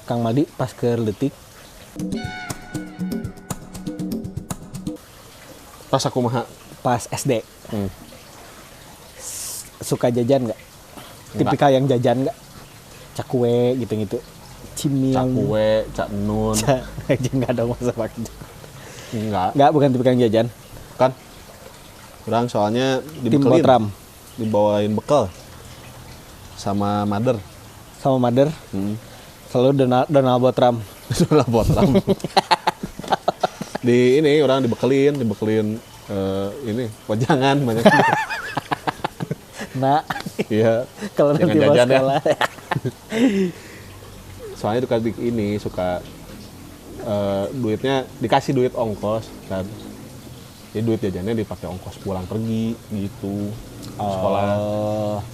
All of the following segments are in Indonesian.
Kang Madi pas ke leutik Pas aku mah pas SD. Suka jajan nggak? Tipikal yang jajan nggak? Cakwe gitu-gitu. Cimil. cakwe, cak nun. Aja nggak dong masa pakai. Enggak. Nggak, bukan tipikal yang jajan. Kan orang soalnya Tim Botram dibawain bekal sama mother. sama Mother. Selalu Donald Botram. Donald Botram. Di ini orang dibekelin ini wajangan banyak. Nah, Iya. kalau Jangan nanti mau jajan ya. sekolah. Soalnya suka ini suka duitnya dikasih duit ongkos kan. Jadi duit jajannya dipakai ongkos pulang pergi gitu. Sekolah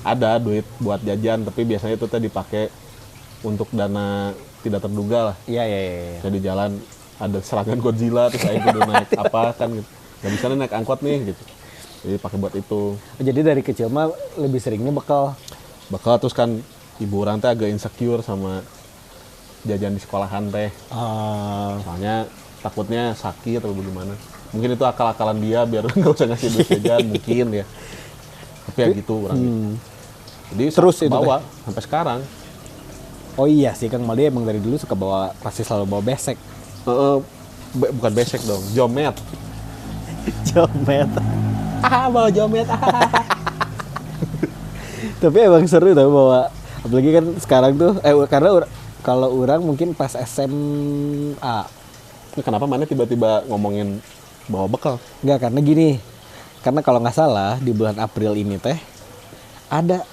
ada duit buat jajan tapi biasanya itu teh dipakai untuk dana tidak terduga lah. Iya. Jadi jalan ada serangan Godzilla terus saya kudu naik apa kan gitu. Gak bisa nih naik angkot nih gitu. Jadi pakai buat itu. Jadi dari kecil mah lebih seringnya bekal. Bakal terus kan ibu orang teh agak insecure sama jajan di sekolahan teh. Soalnya takutnya sakit atau bagaimana. Mungkin itu akal-akalan dia biar nggak usah ngasih duit jajan mungkin ya. Tapi ya gitu orang gitu. Jadi Terus itu bawa sampai sekarang. Oh iya sih, Kang Madi emang dari dulu suka bawa, pasti selalu bawa besek. Bukan besek dong, jomet. Jomet. Bawa jomet. Tapi emang seru tau bawa, apalagi kan sekarang tuh, karena kalau orang mungkin pas SMA. Ini kenapa mana tiba-tiba ngomongin bawa bekal? Enggak, karena gini. Karena kalau nggak salah di bulan April ini teh ada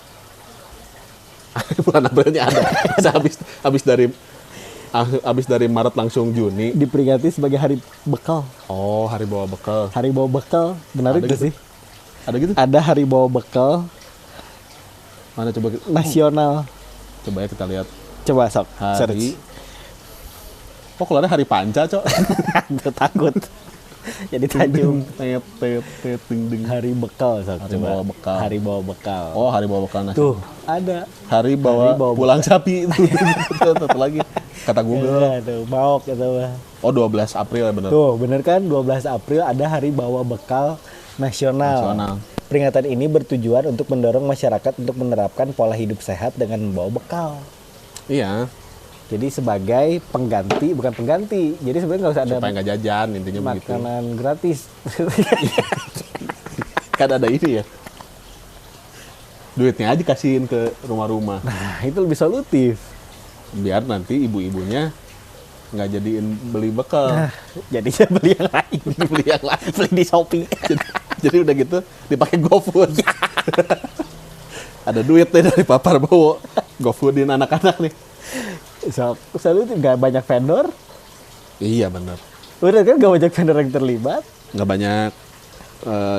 Bulan Aprilnya ada. Habis dari Maret langsung Juni. diperingati sebagai hari bekal. Oh, hari bawa bekal. Hari bawa bekal, benar Ada itu gitu? sih? Ada gitu? Ada hari bawa bekal Mana coba nasional. coba ya kita lihat. Coba sok, Hari. search. Oh, kalau ada hari panca, Cok. Gue takut. Jadi Tanjung. Tet ding ding. Hari bekal, sok. Hari Coba. bawa bekal. Hari bawa bekal. Oh, hari bawa bekal nasional. Tuh, ada. Hari bawa bawa pulang sapi. Satu lagi kata Google. Iya, tuh, baok gitu mah. Oh, 12 April ya benar. Tuh, bener kan? 12 April ada hari bawa bekal nasional. Nasional. Peringatan ini bertujuan untuk mendorong masyarakat untuk menerapkan pola hidup sehat dengan membawa bekal. Iya, Jadi sebagai pengganti, bukan pengganti. Jadi sebenarnya nggak usah ada supaya nggak jajan intinya begitu. makanan gratis. Kan ada ini ya. Duitnya aja kasihin ke rumah-rumah. Nah, itu lebih solutif. Biar nanti ibu-ibunya nggak jadiin beli bekal. Nah, jadinya beli yang lain. Beli yang lain. Beli di Shopee. Jadi udah gitu dipakai GoFood. Ada duit deh dari papar bawa GoFoodin anak-anak nih. Solutif, nggak banyak vendor. Iya bener. Udah kan nggak banyak vendor yang terlibat. Nggak banyak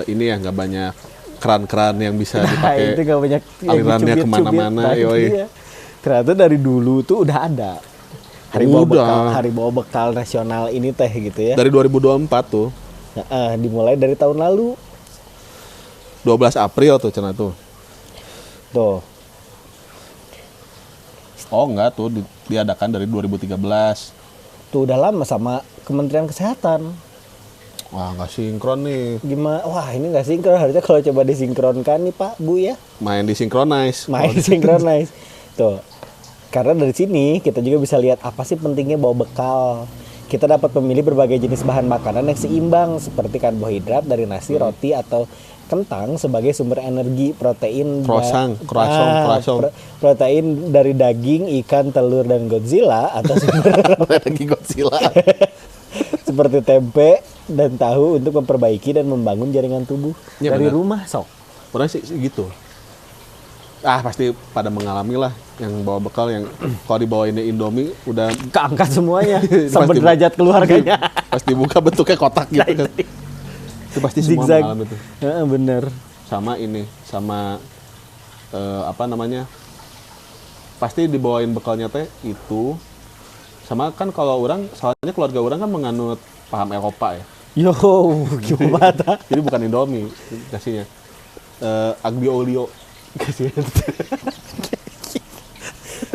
ini ya, nggak banyak keran-keran yang bisa Nah, dipakai. itu nggak banyak yang alirannya dicubit-cubit. kemana-mana, Nah, yoi. iya. Ternyata dari dulu tuh udah ada hari bawa bekal nasional ini teh gitu ya. Dari 2024 tuh, Dimulai dari tahun lalu 12 April tuh cenah tuh. tuh. Oh enggak tuh diadakan dari 2013. Tuh udah lama sama Kementerian Kesehatan. Wah nggak sinkron nih. Gimana? Wah, ini nggak sinkron. Harusnya kalau coba disinkronkan nih Pak, Bu ya. Main disinkronize. Main sinkronize. Tuh. Karena dari sini kita juga bisa lihat apa sih pentingnya bawa bekal. Kita dapat memilih berbagai jenis bahan makanan yang seimbang seperti karbohidrat dari nasi, roti atau kentang sebagai sumber energi, protein protein dari daging, ikan, telur dan Godzilla atau sumber Lagi Godzilla. seperti tempe dan tahu untuk memperbaiki dan membangun jaringan tubuh Ya, dari benar. rumah sok. Pernah sih gitu. Pasti pada mengalami lah yang bawa bekal yang kalau dibawa ini Indomie udah Keangkat semuanya sama Pasti. derajat keluarganya. pas dibuka bentuknya kotak gitu kan. Itu pasti semua Zigzag. mengalami itu. Bener. Sama ini, sama apa namanya? Pasti dibawain bekalnya teh itu. Sama kan kalau orang, soalnya keluarga orang kan menganut paham Eropa ya. Yo, gimana? Jadi bukan Indomie kasihnya. Aglio olio kasihnya.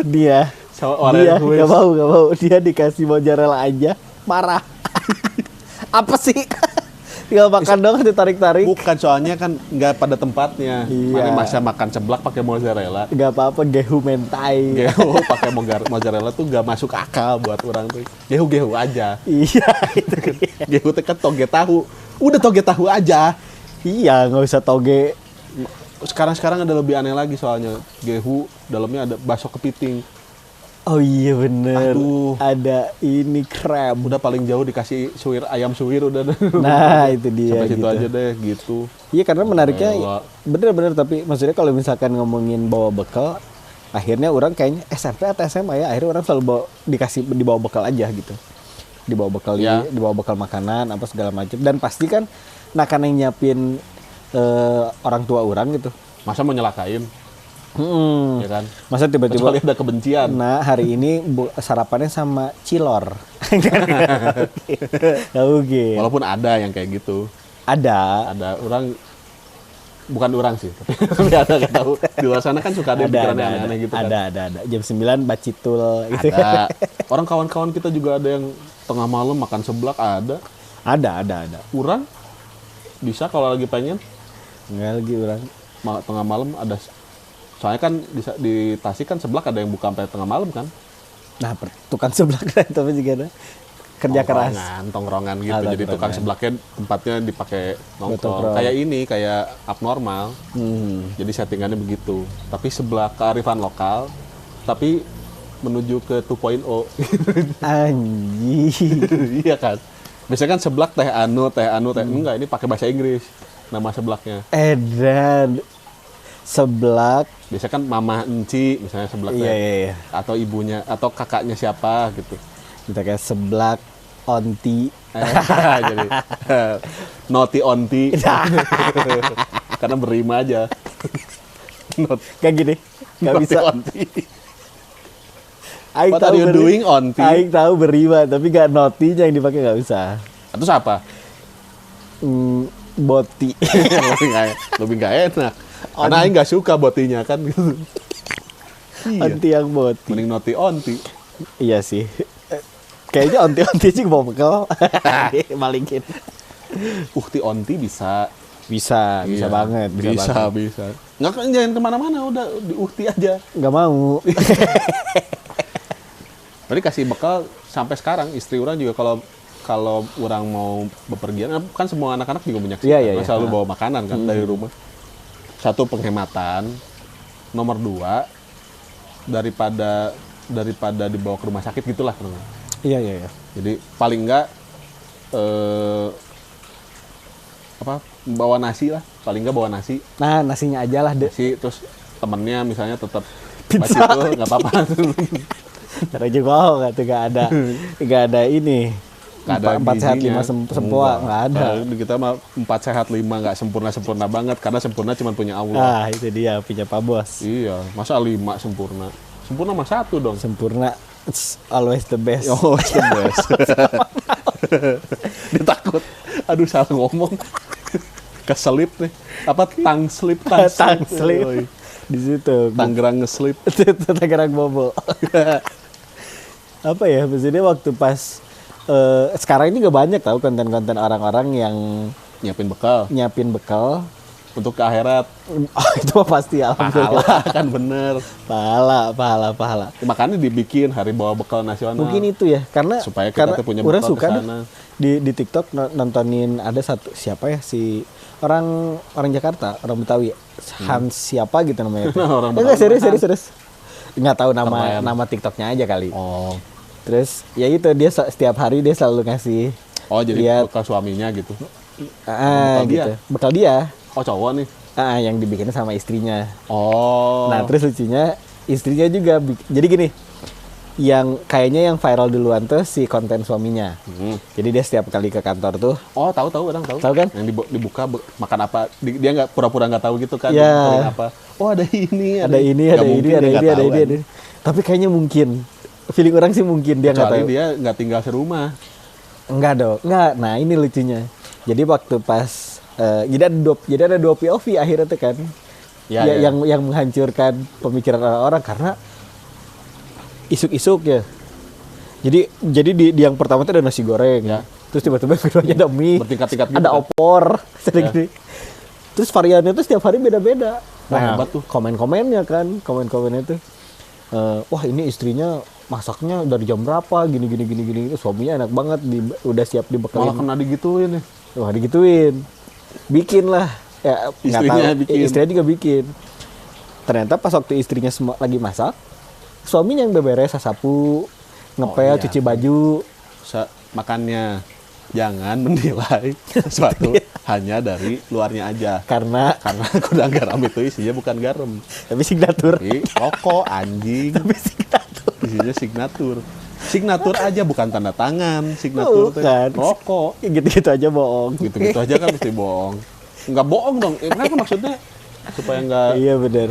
Dia Sama Dia orange whisk. nggak mau. Dia dikasih mozzarella aja, marah. Apa sih? Tinggal makan dong, ditarik-tarik. Bukan, soalnya kan nggak pada tempatnya. Iya. Mana masa makan seblak pakai mozzarella. Nggak apa-apa, gehu mentai. Gehu pakai mozzarella tuh nggak masuk akal buat orang tuh. Gehu aja. Iya, itu dia. Gehu teh kan toge tahu. Udah toge tahu aja. Iya, nggak usah toge. Sekarang ada lebih aneh lagi soalnya. Gehu dalamnya ada bakso kepiting. Oh iya bener. Aduh. Ada ini crab. Udah paling jauh dikasih ayam suwir udah. Nah, itu dia Sampai situ gitu. aja deh gitu. Iya, karena menariknya Ewa. bener-bener, tapi maksudnya kalau misalkan ngomongin bawa bekal, akhirnya orang kayaknya SMP atau SMA ya, akhirnya orang selalu dibawa bekal aja gitu. Dibawa bekal Ya. dibawa bekal makanan apa segala macam, dan pasti kan yang nyiapin orang tua orang gitu. Masa mau nyelakain, ya kan? Masa tiba-tiba Kecuali ada kebencian. nah hari ini sarapannya sama cilor. Nggak mungkin. Walaupun ada yang kayak gitu. Ada. Ada orang, bukan orang sih, tapi ada, nggak tahu. Di luar sana kan suka ada yang pikiran aneh-aneh gitu kan. Ada. Jam 9 bacitul gitu. Ada. Orang kawan-kawan kita juga ada yang tengah malam makan seblak, ada. Ada. Orang bisa kalau lagi pengen Enggak lagi orang. tengah malam ada. Soalnya kan di Tasik kan seblak ada yang buka sampai tengah malam kan. Nah, tukang seblak tapi juga ada kerja keras. Tongkrongan gitu. Ah, Jadi tukang tongkrongan. sebelaknya tempatnya dipakai nongkrong. Nongkrong. Kayak ini, kayak abnormal. Jadi settingannya begitu. Tapi seblak kearifan lokal, tapi menuju ke 2.0. Anjing. Iya kan. Biasanya kan seblak teh anu. Enggak, ini pakai bahasa Inggris nama seblaknya. Edan seblak. Biasanya kan mama enci misalnya seblaknya. Iya. Atau ibunya atau kakaknya siapa gitu. Kita kayak seblak onti. Jadi noti onti. Karena berima aja. Kayak gini. Nggak Noti bisa. onti. Aing What are you doing, onti? Aing tahu berima, tapi nggak notinya yang dipakai nggak bisa. Terus apa? Boti. lebih nggak enak. Karena Aing nggak suka botinya kan gitu. Iya. Onti yang boti. Mending noti onti. Iya sih. Kayaknya onti-onti sih bawa bekal. Balikin. Ti onti bisa. Bisa Iya. banget. Bisa. Nggak kan jangan kemana-mana, udah di aja. Nggak mau. Berarti kasih bekal sampai sekarang. Istri orang juga kalau orang mau bepergian, kan semua anak-anak juga punya Iya. selalu bawa makanan kan dari rumah. Satu, penghematan. Nomor 2, daripada dibawa ke rumah sakit gitulah. Iya. Jadi paling enggak bawa nasi lah. Paling enggak bawa nasi. Nah, nasinya aja lah deh. Nasi terus temennya misalnya tetap Pizza. itu nggak apa-apa. Karena juga nggak ada ini. Nggak ada Empat sehat gizinya. 5 sempua nggak ada. Kalau kita mah 4 sehat 5 nggak sempurna banget karena sempurna cuma punya Allah. Ah, itu dia punya Pak Bos. Iya, masa 5 sempurna? Sempurna mah 1 dong. Sempurna, it's always the best. Oh, the best. Dia takut. Aduh, salah ngomong. Keselip nih. Apa tang slip? Tang slip. Oi. Di situ. Tanggerang ngeslip. Tangerang Bobo. Apa ya? Maksudnya waktu pas sekarang ini gak banyak tahu konten-konten orang-orang yang Nyiapin bekal nyiapin bekal. untuk ke akhirat. Oh, itu mah pasti alhamdulillah. Pahala kan bener. Pahala. Makanya dibikin hari bawa bekal nasional. Mungkin itu ya, karena Supaya kita tuh punya orang bekal suka kesana. di TikTok nontonin ada satu siapa ya, si orang Jakarta, orang Betawi, Hans siapa gitu namanya. Orang Enggak, Betawi, serius. Nggak tahu Keren. nama TikToknya aja kali. Oh. Terus ya itu dia setiap hari dia selalu ngasih Oh, jadi lihat bekal suaminya gitu. bekal dia? gitu. Bekal dia. Oh, cowok nih. Yang dibikinnya sama istrinya. Oh. Nah, terus lucunya istrinya juga jadi gini. Yang kayaknya yang viral duluan tuh si konten suaminya. Jadi dia setiap kali ke kantor tuh, Oh, tahu orang tahu. Tahu kan? Yang dibuka makan apa? Dia nggak pura-pura nggak tahu gitu kan? Iya. Dibukain apa? Oh, ada ini. ada ini. Tapi kayaknya mungkin feeling orang sih mungkin dia nggak Kecuali tahu. dia nggak tinggal serumah. Enggak dong. Enggak. Nah, ini lucunya. Jadi waktu pas jadi ada dua POV akhirnya tuh kan. Ya, yang menghancurkan pemikiran orang-orang karena isuk-isuk ya. Jadi di yang pertama itu ada nasi goreng Ya. Terus tiba-tiba yang keduanya ada mie. Bertingkat-tingkat gitu Ada kan? opor. Ada Ya. gini. Terus variannya tuh setiap hari beda-beda. Wah, hebat tuh. Komen-komennya kan, komen-komennya tuh. Wah ini istrinya masaknya dari jam berapa gini. Suaminya enak banget udah siap Malah dibekelin. kena digituin nih. Wah digituin. Bikin lah. Ya, nggak Istrinya tahu. bikin. Istrinya juga bikin. Ternyata pas waktu istrinya lagi masak, suaminya yang beberes, sapu, ngepel, iya. cuci baju. Makannya jangan menilai sesuatu hanya dari luarnya aja. Karena Gudang garam itu isinya bukan garam. tapi signatur. Ini rokok, anjing. Tapi signatur. Isinya signatur. Signatur aja bukan tanda tangan. Signatur teh Bukan. rokok. Ya gitu-gitu aja bohong. Gitu-gitu aja kan mesti bohong. Nggak bohong dong. Kenapa maksudnya? Supaya nggak, Iya bener.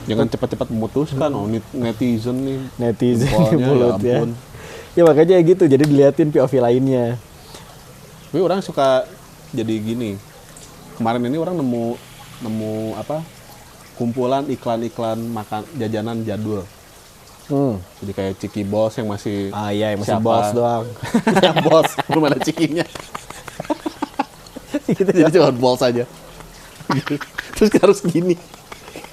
jangan cepat-cepat memutuskan. Oh, netizen nih. Netizen Jempolnya, mulut ya. ampun. Ya makanya gitu, jadi diliatin POV lainnya. Tapi orang suka jadi gini. Kemarin ini orang nemu apa? Kumpulan iklan-iklan makan jajanan jadul. Jadi kayak Ciki Bos yang masih Iya, masih siapa? bos doang. Yang bos, belum ada cikinya. Gitu Jadi cuma bol saja. Gitu. Terus harus gini.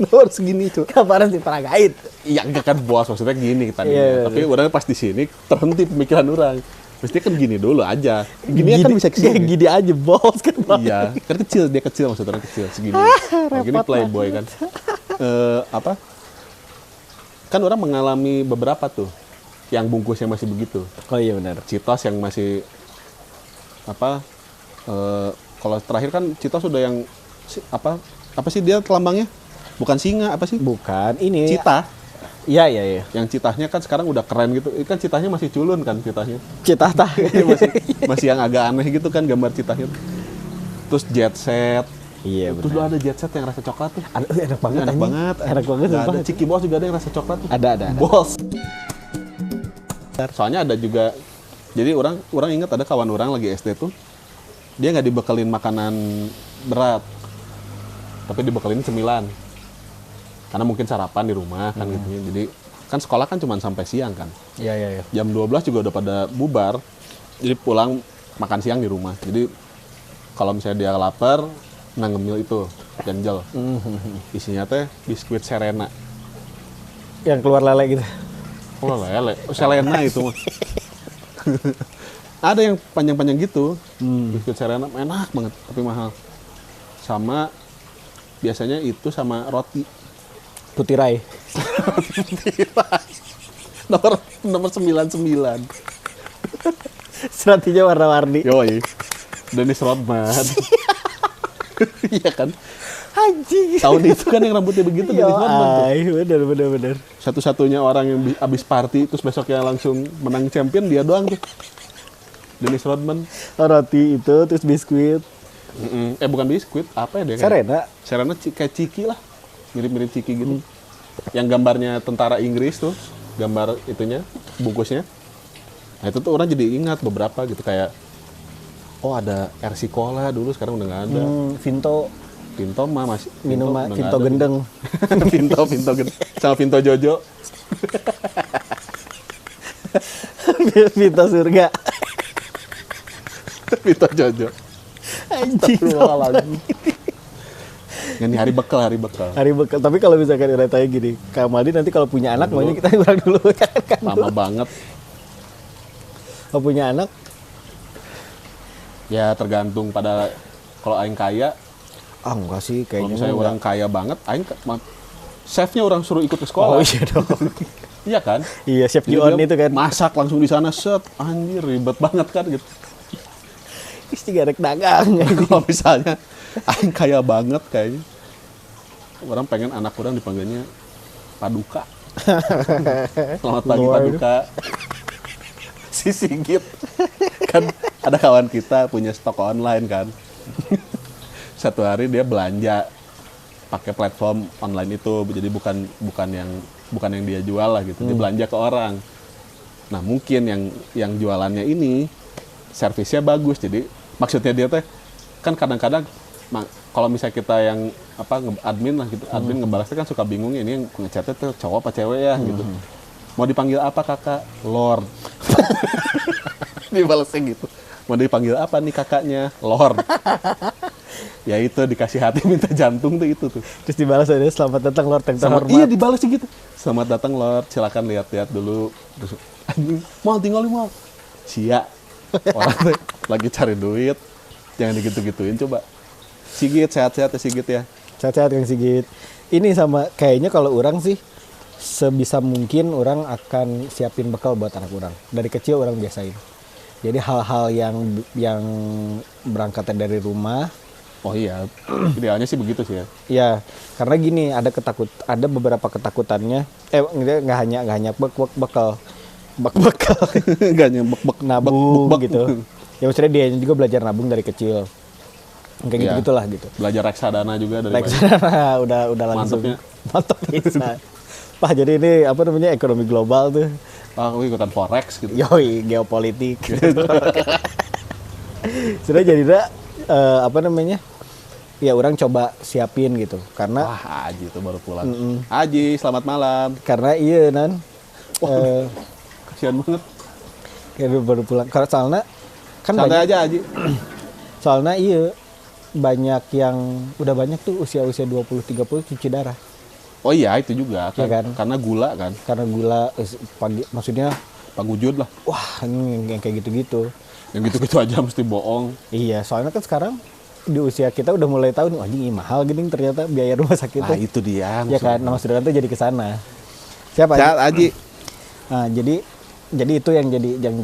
Harus gini cuy. Kaparan sih peragait. Iya enggak kan bos, maksudnya gini tadinya. Iya, Tapi orang pas di sini terhenti pemikiran orang. Mestinya kan gini dulu aja. Gini kan bisa Ya, kesini. gini aja bos kan. Iya, kan kecil, dia kecil maksudnya orang kecil segini. Gini playboy kan. Apa? Kan orang mengalami beberapa tuh yang bungkusnya masih begitu. Oh iya benar. Citos yang masih apa? Kalau terakhir kan Citos sudah yang apa sih dia lambangnya? Bukan singa, apa sih? Bukan ini. Citah. Iya. Yang citahnya kan sekarang udah keren gitu. Itu kan citahnya masih culun kan citahnya. Citah tah. Masih yang agak aneh gitu kan gambar citahnya. Terus jet set. Iya Terus benar. ada jet set yang rasa coklat tuh. Enak banget. Enak anjing. banget. Enak banget. Nggak sumpah. ada Ciki Bos juga ada yang rasa coklat tuh. Ada. Bos. Soalnya ada juga. Jadi orang ingat ada kawan orang lagi SD tuh. Dia nggak dibekelin makanan berat. Tapi dibekelin cemilan. Karena mungkin sarapan di rumah kan gitu. Jadi kan sekolah kan cuma sampai siang kan. Iya. Jam 12 juga udah pada bubar. Jadi pulang makan siang di rumah. Jadi kalau misalnya dia lapar, nah ngemil itu ganjel. Isinya teh biskuit Serena. Yang keluar lele gitu. Oh lele, Selena itu mah. Ada yang panjang-panjang gitu. Biskuit Serena enak banget tapi mahal. Sama biasanya itu sama roti. Putirai. nomor 99. Seratinya warna-warni. Yoi. Dennis Rodman. Iya kan? Anjing. Tahun itu kan yang rambutnya begitu Dennis Rodman tuh. Bener. Satu-satunya orang yang abis party terus besoknya langsung menang champion dia doang tuh. Dennis Rodman. Oh, roti itu terus biskuit. Bukan biskuit, apa ya dia? Serena. Kayak Ciki lah. Mirip-mirip Ciki gitu. Yang gambarnya tentara Inggris tuh, gambar itunya, bungkusnya. Nah itu tuh orang jadi ingat beberapa gitu kayak oh ada RC Cola dulu sekarang udah nggak ada. Vinto mah masih Minum udah nggak Vinto ada. gendeng. Vinto gendeng sama Vinto Jojo. Vinto surga. Vinto Jojo. Anjing. Lagi. Ini hari bekal. Hari bekal. Tapi kalau misalkan udah tanya gini, Kak Maldi nanti kalau punya anak maunya kita kurang dulu kan. Lama banget. Kalau punya anak, Ya tergantung pada kalau aing kaya. enggak sih Kalau kayaknya. misalnya orang kaya banget, aing chefnya orang suruh ikut ke sekolah. Oh iya dong. Iya kan? Iya, chef Jadi Dion dia itu kan. masak langsung di sana set, anjir ribet banget kan gitu. Isti garek dagang. Kalau misalnya aing kaya banget kayaknya. Orang pengen anak orang dipanggilnya Paduka. Selamat pagi Lord. Paduka. Si Sigit. Kan ada kawan kita punya stok online kan. Satu hari dia belanja pakai platform online itu, jadi bukan yang dia jual lah gitu. Dia belanja ke orang. Nah mungkin yang jualannya ini servisnya bagus, jadi maksudnya dia teh kan kadang-kadang kalau misalnya kita yang admin lah gitu, admin ngebalasnya kan suka bingung ini yang ngechatnya tuh cowok apa cewek ya gitu. Mau dipanggil apa kakak? Lord. Dibalasnya gitu. Mau dipanggil apa nih kakaknya? Lord. Ya itu dikasih hati minta jantung tuh itu tuh. Terus dibalas aja, selamat datang Lord yang terhormat. Iya dibalasnya gitu. Selamat datang Lord, silakan lihat-lihat dulu. Terus anjing, mau tinggal mau. Sia. Orang tuh lagi cari duit. Jangan digitu-gituin coba. Sigit sehat-sehat ya Sigit ya. Sehat-sehat Kang Sigit. Ini sama kayaknya kalau orang sih sebisa mungkin orang akan siapin bekal buat anak orang. Dari kecil orang biasain. Jadi hal-hal yang berangkatnya dari rumah. Oh iya, idealnya sih begitu sih ya. Ya, karena gini ada beberapa ketakutannya. Nggak hanya bekal. Gak nyebek Nabung gitu. Ya maksudnya dia juga belajar nabung dari kecil. Kayak Iya. gitulah gitu. Belajar reksadana juga dari banyak. Reksadana udah langsung Mantepnya. mantap bisa. Pak jadi ini apa namanya ekonomi global tuh. Aku ikutan forex gitu. Yoi, geopolitik. Sudah jadi apa namanya? Ya orang coba siapin gitu karena Wah, Aji itu baru pulang. Aji, selamat malam. karena iya nan Kasihan banget. kayak baru pulang karena soalnya kan Santai banyak aja Aji. soalnya iya banyak yang udah banyak tuh usia-usia 20-30 cuci darah Oh iya, itu juga Iya kan? Karena gula kan. karena gula pagi maksudnya Pagujud lah. wah ini yang kayak gitu-gitu. Yang gitu-gitu aja mesti bohong. Iya, soalnya kan sekarang di usia kita udah mulai tahu nih, wah ini mahal gini ternyata biaya rumah sakit Nah, tuh. itu dia. Ya kan, nama saudara tuh jadi ke sana. Siapa Aji? Sehat Aji. Nah, jadi itu yang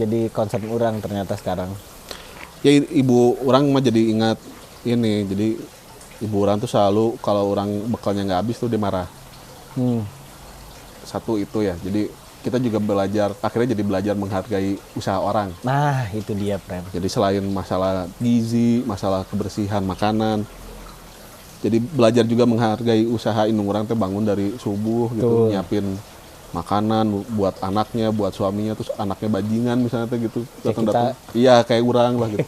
jadi concern orang ternyata sekarang. Ya ibu orang mah jadi ingat ini. Jadi ibu orang tuh selalu kalau orang bekalnya nggak habis tuh dia marah. Hmm. Satu itu ya. Jadi kita juga akhirnya jadi belajar menghargai usaha orang. Nah, itu dia, friend. Jadi selain masalah gizi, masalah kebersihan makanan, jadi belajar juga menghargai usaha indung orang teh bangun dari subuh gitu, Betul. nyiapin makanan buat anaknya, buat suaminya, terus anaknya bajingan misalnya teh gitu, datang-datang. Iya kayak orang lah gitu.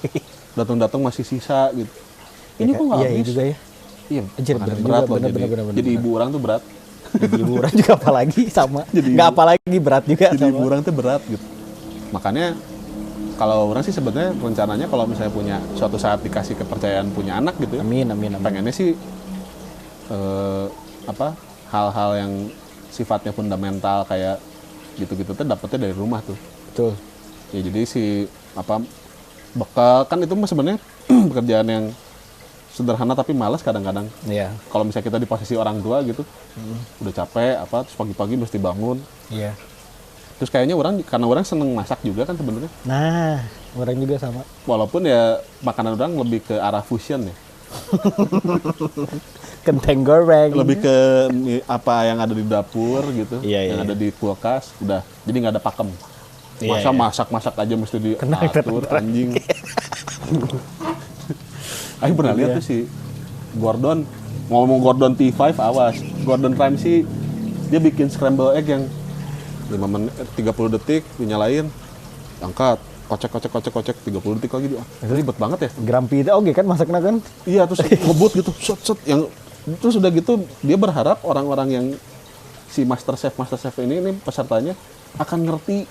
Datang-datang masih sisa gitu. Ini kok nggak iya, habis? iya juga ya. Iya, Anjir, makanya bener berat juga, loh. bener. Jadi ibu orang tuh berat. Jadi ibu orang juga apalagi sama. Jadi Nggak ibu- apalagi berat juga Jadi ibu sama. orang tuh berat gitu. Makanya kalau orang sih sebenarnya rencananya kalau misalnya punya suatu saat dikasih kepercayaan punya anak gitu ya, Amin. pengennya sih hal-hal yang sifatnya fundamental kayak gitu-gitu tuh dapetnya dari rumah tuh. Betul. Ya jadi bekal kan itu mah sebenarnya pekerjaan yang sederhana tapi malas kadang-kadang. Iya. Kalau misalnya kita di posisi orang tua gitu, udah capek terus pagi-pagi mesti bangun. Iya. Terus kayaknya karena orang seneng masak juga kan sebenarnya. Nah, orang juga sama. Walaupun ya makanan orang lebih ke arah fusion ya. Kenteng goreng. Lebih ke apa yang ada di dapur gitu, Iya, yang iya. ada di kulkas, udah. Jadi nggak ada pakem. Iya, Masa iya. masak-masak aja mesti Kena diatur, anjing. Aku pernah lihat tuh si Gordon, ngomong Gordon T5, awas. Gordon Ramsay, dia bikin scramble egg yang 5 menit, 30 detik, dinyalain, angkat, kocek, 30 detik lagi. Ribet banget ya. Grumpy itu oke kan masaknya kan? Iya, terus ngebut gitu, set, yang terus udah gitu dia berharap orang-orang yang si master chef ini pesertanya akan ngerti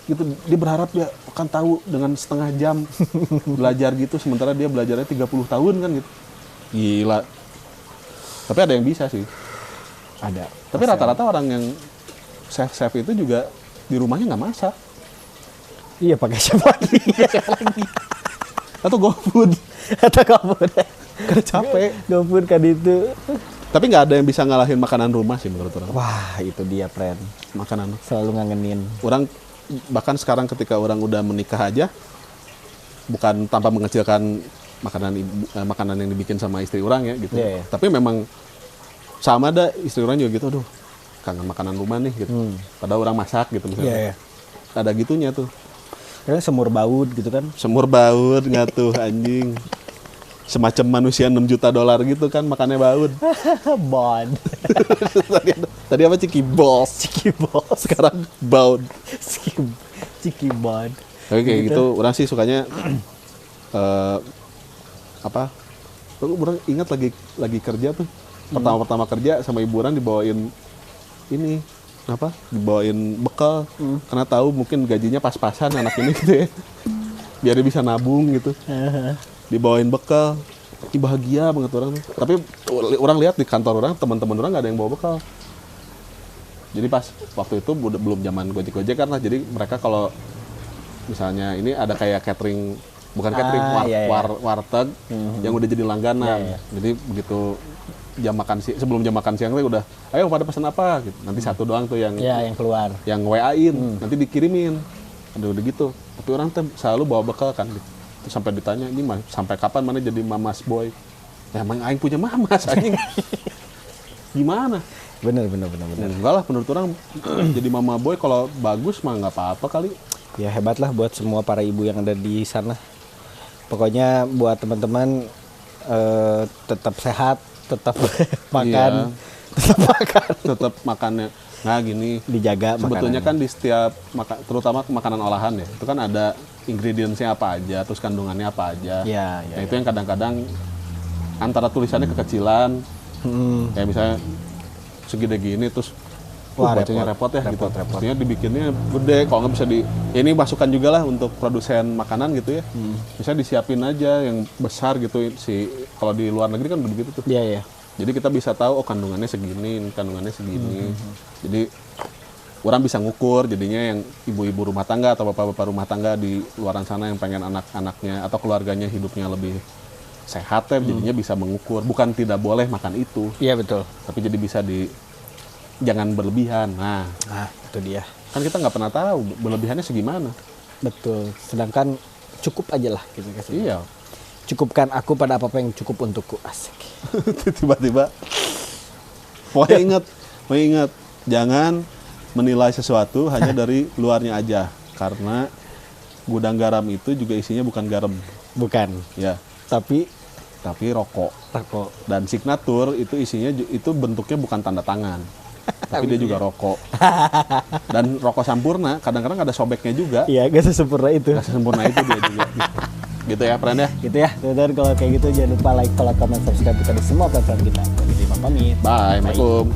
gitu. Dia berharap dia akan tahu dengan setengah jam belajar gitu, sementara dia belajarnya 30 tahun kan gitu. Gila. Tapi ada yang bisa sih. Ada. Tapi rata-rata orang yang chef itu juga di rumahnya nggak masak. Iya pakai chef lagi. Atau GoFood. Atau kamu Karena capek. GoFood kan itu. Tapi nggak ada yang bisa ngalahin makanan rumah sih menurut orang. Wah itu dia friend. Makanan. Selalu ngangenin. Orang bahkan sekarang ketika orang udah menikah aja, bukan tanpa mengecilkan makanan yang dibikin sama istri orang ya gitu. Iya, iya. Tapi memang sama ada istri orang juga gitu, aduh kangen makanan rumah nih gitu. Padahal orang masak gitu misalnya. Iya, iya. Ada gitunya tuh. Karena semur baut gitu kan. Semur baut nggak tuh anjing. Semacam manusia $6 juta gitu kan makannya baut. Bond. Tadi apa Ciki Balls. Ciki bos. Sekarang baut. Ciki bond. Oke kayak gitu. Orang sih sukanya orang ingat lagi kerja tuh. Pertama kerja sama ibu orang dibawain ini dibawain bekal karena tahu mungkin gajinya pas-pasan anak ini gitu ya. Biar dia bisa nabung gitu. Dibawain bekal. Ih, bahagia banget orang. Tapi orang lihat di kantor orang, teman-teman orang nggak ada yang bawa bekal. Jadi pas waktu itu belum zaman Gojek-Gojek kan lah. Jadi mereka kalau misalnya ini ada kayak catering, bukan catering, warteg yang udah jadi langganan. Jadi begitu sebelum jam makan siang tuh udah, ayo pada pesan apa gitu. Nanti satu doang tuh yang keluar. Yang WA-in, nanti dikirimin. Udah gitu. Tapi orang tuh selalu bawa bekal kan. Terus sampai ditanya, ini sampai kapan mana jadi mamas boy? Ya emang aing punya mamas anjing. Gimana? Bener. Enggak lah, menurut orang jadi mama boy kalau bagus mah nggak apa-apa kali. Ya hebat lah buat semua para ibu yang ada di sana. Pokoknya buat teman-teman tetap sehat, tetap makan, tetap makannya. Nah gini, dijaga sebetulnya makanannya. Kan di setiap terutama makanan olahan ya, itu kan ada ingredientsnya apa aja, terus kandungannya apa aja. Nah itu yang kadang-kadang antara tulisannya kekecilan, kayak misalnya segede gini terus bacanya repot ya gitu. Maksudnya dibikinnya gede, kalau nggak bisa ini masukan juga lah untuk produsen makanan gitu ya. Misalnya disiapin aja yang besar gitu kalau di luar negeri kan begitu tuh. Iya. Jadi kita bisa tahu kandungannya segini. Jadi orang bisa ngukur jadinya yang ibu-ibu rumah tangga atau bapak-bapak rumah tangga di luaran sana yang pengen anak-anaknya atau keluarganya hidupnya lebih sehat ya, jadinya bisa mengukur. Bukan tidak boleh makan itu. Iya betul. Tapi jadi bisa jangan berlebihan. Nah, itu dia. Kan kita nggak pernah tahu berlebihannya segimana. Betul. Sedangkan cukup aja lah gitu guys. Iya. Cukupkan aku pada apa yang cukup untukku. Asik. Tiba-tiba. Pokoknya ingat, jangan menilai sesuatu hanya dari luarnya aja. Karena gudang garam itu juga isinya bukan garam. Bukan. Ya. Tapi rokok. Dan signatur itu isinya itu bentuknya bukan tanda tangan. Tapi dia juga rokok. Dan rokok sampurna kadang-kadang ada sobeknya juga. Iya, gak sesempurna itu. Gak sesempurna itu dia juga. Gitu ya, friend ya. Gitu ya. Dan kalau kayak gitu jangan lupa like, follow, comment, subscribe kita di semua platform kita. Jadi pamit. Bye. Assalamualaikum.